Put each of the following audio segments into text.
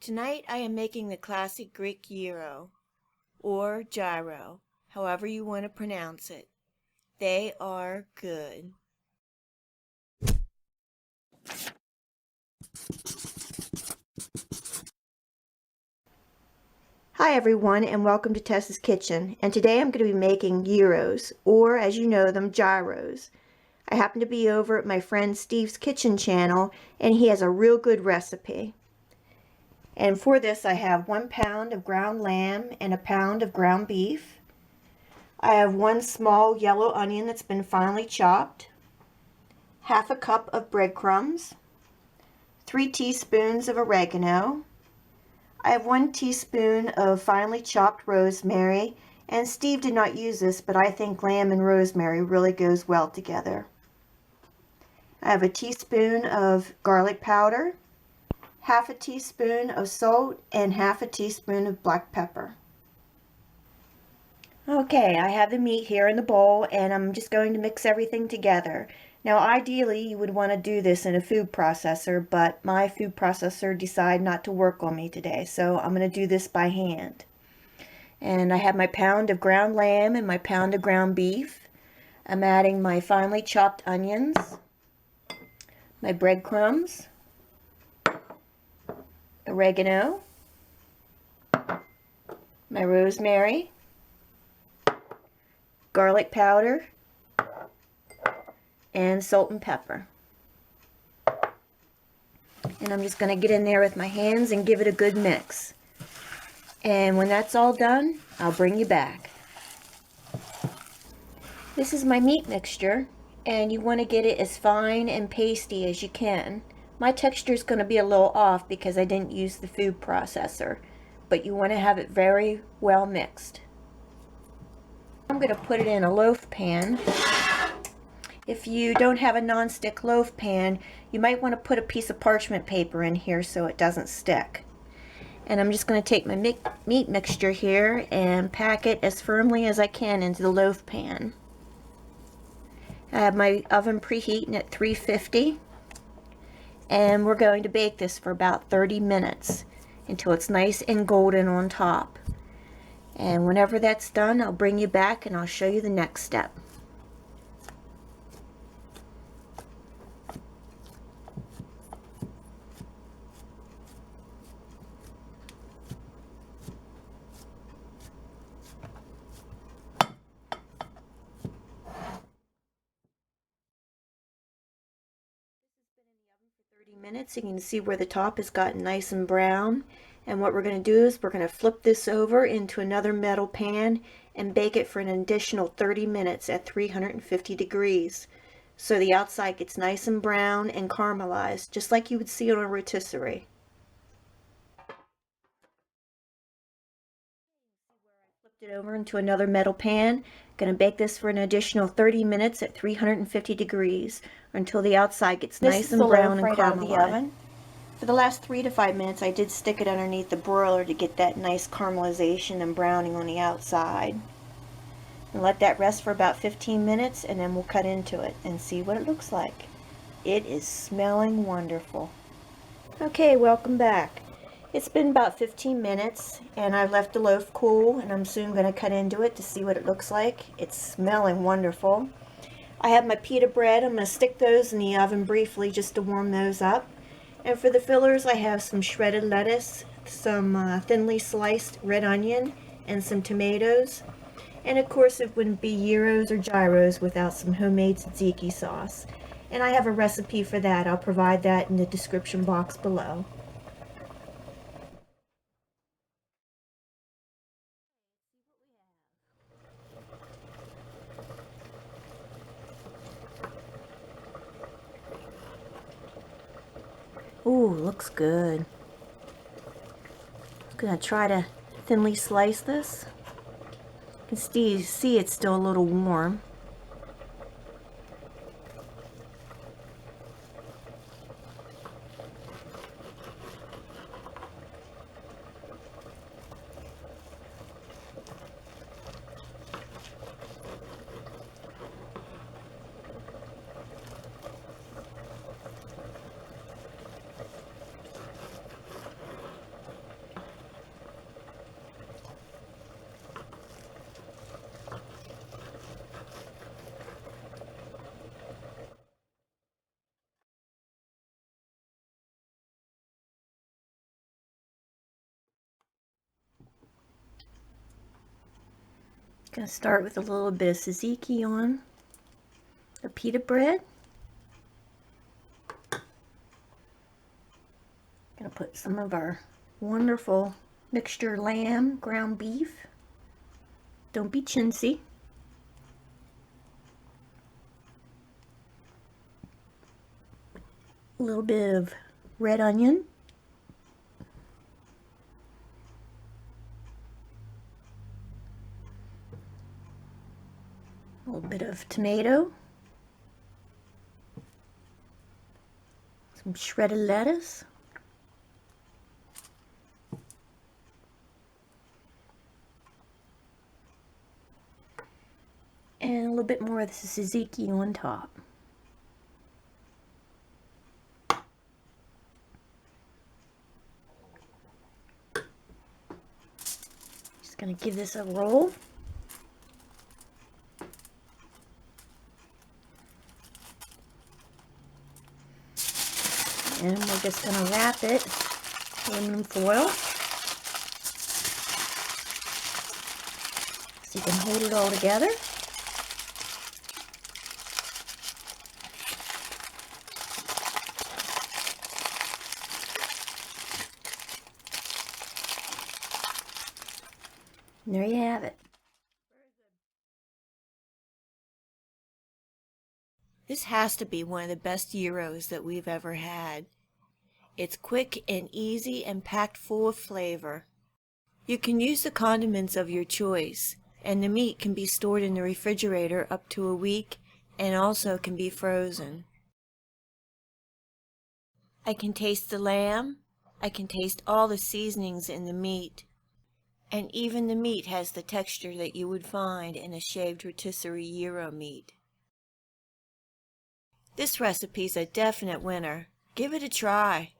Tonight I am making the classic Greek gyro, or gyro, however you want to pronounce it. They are good. Hi everyone, and welcome to Tess's Kitchen, and today I'm going to be making gyros, or as you know them, gyros. I happen to be over at my friend Steve's Kitchen channel, and he has a real good recipe. And for this I have 1 pound of ground lamb and a pound of ground beef. I have 1 small yellow onion that's been finely chopped, half a cup of breadcrumbs, 3 teaspoons of oregano. I have 1 teaspoon of finely chopped rosemary, and Steve did not use this, but I think lamb and rosemary really goes well together. I have a teaspoon of garlic powder, half a teaspoon of salt, and half a teaspoon of black pepper. Okay, I have the meat here in the bowl, and I'm just going to mix everything together. Now ideally you would want to do this in a food processor, but my food processor decided not to work on me today, so I'm going to do this by hand. And I have my pound of ground lamb and my pound of ground beef. I'm adding my finely chopped onions, my breadcrumbs, oregano, my rosemary, garlic powder, and salt and pepper. And I'm just going to get in there with my hands and give it a good mix. And when that's all done, I'll bring you back. This is my meat mixture, and you want to get it as fine and pasty as you can. My texture is going to be a little off because I didn't use the food processor, but you want to have it very well mixed. I'm going to put it in a loaf pan. If you don't have a nonstick loaf pan, you might want to put a piece of parchment paper in here so it doesn't stick. And I'm just going to take my meat mixture here and pack it as firmly as I can into the loaf pan. I have my oven preheating at 350. And we're going to bake this for about 30 minutes until it's nice and golden on top. And whenever that's done, I'll bring you back and I'll show you the next step. Minutes. You can see where the top has gotten nice and brown, and what we're going to do is we're going to flip this over into another metal pan and bake it for an additional 30 minutes at 350 degrees so the outside gets nice and brown and caramelized, just like you would see on a rotisserie. Flipped it over into another metal pan. Going to bake this for an additional 30 minutes at 350 degrees until the outside gets nice and brown and caramelized. For the last 3 to 5 minutes I did stick it underneath the broiler to get that nice caramelization and browning on the outside. And let that rest for about 15 minutes, and then we'll cut into it and see what it looks like. It is smelling wonderful. Okay, welcome back. It's been about 15 minutes and I've left the loaf cool, and I'm soon going to cut into it to see what it looks like. It's smelling wonderful. I have my pita bread. I'm going to stick those in the oven briefly just to warm those up. And for the fillers I have some shredded lettuce, some thinly sliced red onion, and some tomatoes. And of course it wouldn't be gyros or gyros without some homemade tzatziki sauce. And I have a recipe for that. I'll provide that in the description box below. Ooh, looks good. I'm gonna try to thinly slice this. You can see it's still a little warm. Gonna start with a little bit of tzatziki on the pita bread. Gonna put some of our wonderful mixture lamb, ground beef. Don't be chintzy. A little bit of red onion. A little bit of tomato. Some shredded lettuce. And a little bit more of the tzatziki on top. Just gonna give this a roll. And we're just gonna wrap it in aluminum foil so you can hold it all together. And there you have it. This has to be one of the best gyros that we've ever had. It's quick and easy and packed full of flavor. You can use the condiments of your choice, and the meat can be stored in the refrigerator up to a week and also can be frozen. I can taste the lamb, I can taste all the seasonings in the meat, and even the meat has the texture that you would find in a shaved rotisserie gyro meat. This recipe's a definite winner. Give it a try.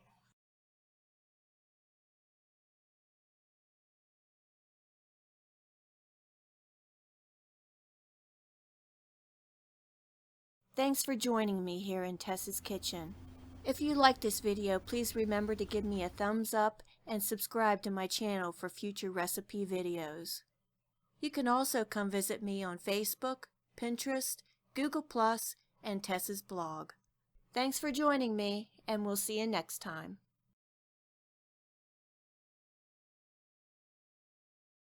Thanks for joining me here in Tess's Kitchen. If you like this video, please remember to give me a thumbs up and subscribe to my channel for future recipe videos. You can also come visit me on Facebook, Pinterest, Google+, and Tess's blog. Thanks for joining me, and we'll see you next time.